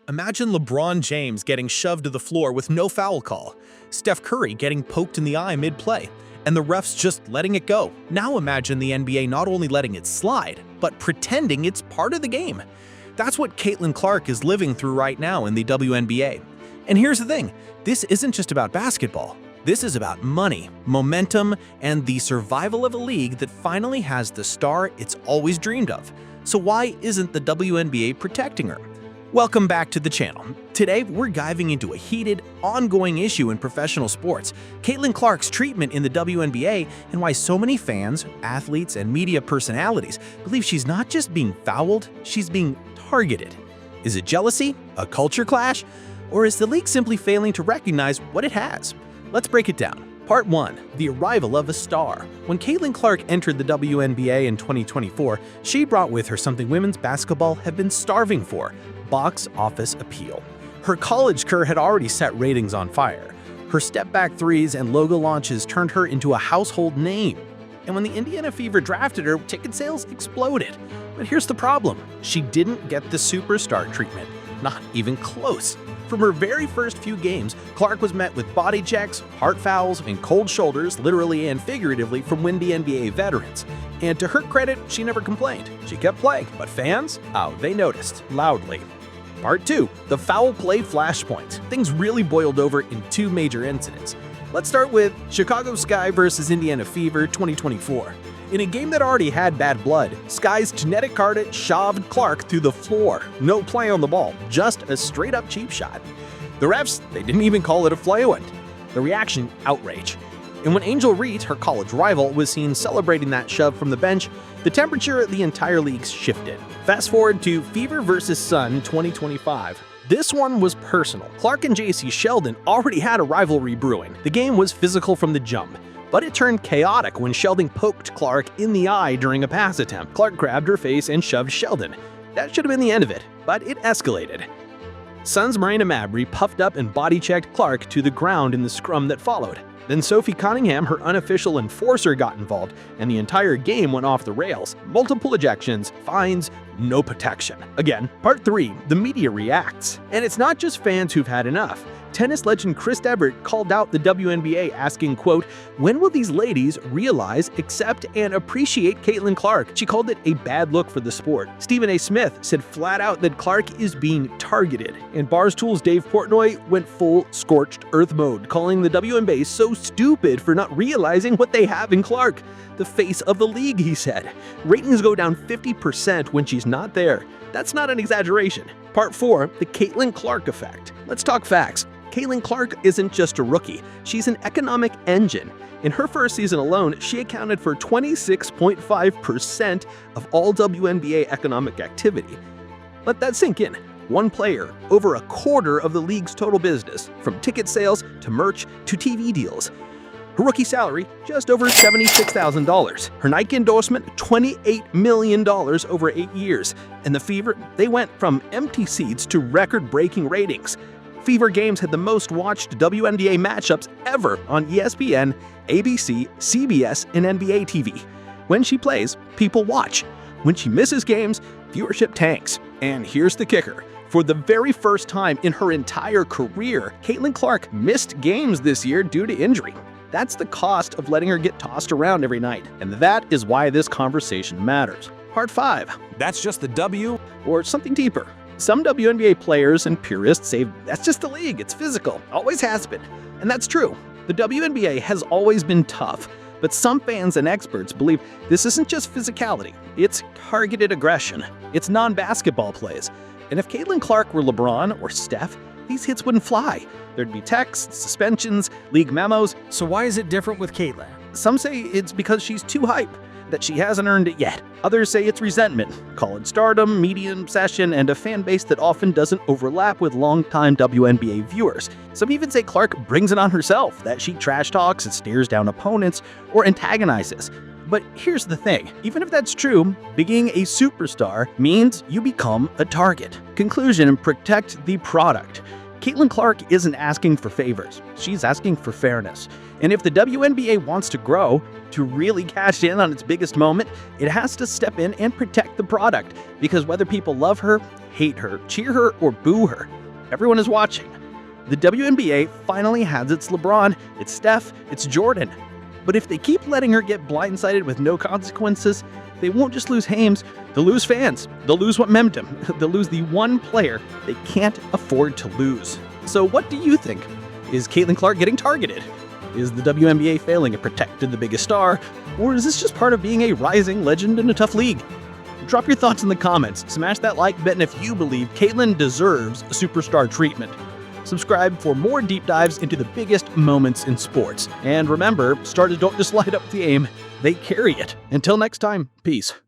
Imagine LeBron James getting shoved to the floor with no foul call, Steph Curry getting poked in the eye mid-play, and the refs just letting it go. Now imagine the NBA not only letting it slide, but pretending it's part of the game. That's what Caitlin Clark is living through right now in the WNBA. And here's the thing, this isn't just about basketball. This is about money, momentum, and the survival of a league that finally has the star it's always dreamed of. So why isn't the WNBA protecting her? Welcome back to the channel. Today, we're diving into a heated, ongoing issue in professional sports, Caitlin Clark's treatment in the WNBA, and why so many fans, athletes, and media personalities believe she's not just being fouled, she's being targeted. Is it jealousy, a culture clash, or is the league simply failing to recognize what it has? Let's break it down. Part 1. The arrival of a star. When Caitlin Clark entered the WNBA in 2024, she brought with her something women's basketball have been starving for: box office appeal. Her college career had already set ratings on fire. Her step-back threes and logo launches turned her into a household name. And when the Indiana Fever drafted her, ticket sales exploded. But here's the problem. She didn't get the superstar treatment. Not even close. From her very first few games, Clark was met with body checks, heart fouls, and cold shoulders, literally and figuratively, from WNBA veterans. And to her credit, she never complained. She kept playing. But fans? Oh, they noticed. Loudly. Part 2. The foul play flashpoint. Things really boiled over in two major incidents. Let's start with Chicago Sky vs. Indiana Fever 2024. In a game that already had bad blood, Sky's genetic card shoved Clark through the floor. No play on the ball, just a straight-up cheap shot. The refs, they didn't even call it a flagrant. The reaction, outrage. And when Angel Reese, her college rival, was seen celebrating that shove from the bench, the temperature of the entire league shifted. Fast forward to Fever vs. Sun 2025. This one was personal. Clark and JC Sheldon already had a rivalry brewing. The game was physical from the jump. But it turned chaotic when Sheldon poked Clark in the eye during a pass attempt. Clark grabbed her face and shoved Sheldon. That should have been the end of it, but it escalated. Suns' Marina Mabrey puffed up and body-checked Clark to the ground in the scrum that followed. Then Sophie Cunningham, her unofficial enforcer, got involved, and the entire game went off the rails. Multiple ejections, fines, no protection. Again, Part 3, the media reacts. And it's not just fans who've had enough. Tennis legend Chris Evert called out the WNBA asking, quote, "When will these ladies realize, accept, and appreciate Caitlin Clark?" She called it a bad look for the sport. Stephen A. Smith said flat out that Clark is being targeted. And Barstool's Dave Portnoy went full scorched earth mode, calling the WNBA so stupid for not realizing what they have in Clark. The face of the league, he said. Ratings go down 50% when she's not there. That's not an exaggeration. Part 4, the Caitlin Clark effect. Let's talk facts. Caitlin Clark isn't just a rookie, she's an economic engine. In her first season alone, she accounted for 26.5% of all WNBA economic activity. Let that sink in. One player, over a quarter of the league's total business, from ticket sales to merch to TV deals. Her rookie salary, just over $76,000. Her Nike endorsement, $28 million over 8 years. And the Fever, they went from empty seats to record-breaking ratings. Fever games had the most watched WNBA matchups ever on ESPN, ABC, CBS, and NBA TV. When she plays, people watch. When she misses games, viewership tanks. And here's the kicker. For the very first time in her entire career, Caitlin Clark missed games this year due to injury. That's the cost of letting her get tossed around every night. And that is why this conversation matters. Part 5. That's just the W, or something deeper. Some WNBA players and purists say that's just the league, it's physical, always has been. And that's true. The WNBA has always been tough, but some fans and experts believe this isn't just physicality, it's targeted aggression. It's non-basketball plays. And if Caitlin Clark were LeBron or Steph, these hits wouldn't fly. There'd be texts, suspensions, league memos. So why is it different with Caitlin? Some say it's because she's too hype, that she hasn't earned it yet. Others say it's resentment, college stardom, media obsession, and a fan base that often doesn't overlap with longtime WNBA viewers. Some even say Clark brings it on herself, that she trash talks and stares down opponents or antagonizes. But here's the thing, even if that's true, being a superstar means you become a target. Conclusion, protect the product. Caitlin Clark isn't asking for favors, she's asking for fairness. And if the WNBA wants to grow, To really cash in on its biggest moment, it has to step in and protect the product, because whether people love her, hate her, cheer her, or boo her, everyone is watching. The WNBA finally has its LeBron, its Steph, its Jordan. But if they keep letting her get blindsided with no consequences, they won't just lose Hames, they'll lose fans, they'll lose what memmed him, they'll lose the one player they can't afford to lose. So what do you think? Is Caitlin Clark getting targeted? Is the WNBA failing to protect the biggest star? Or is this just part of being a rising legend in a tough league? Drop your thoughts in the comments, smash that like button if you believe Caitlin deserves superstar treatment. Subscribe for more deep dives into the biggest moments in sports. And remember, stars don't just light up the aim, they carry it. Until next time, peace.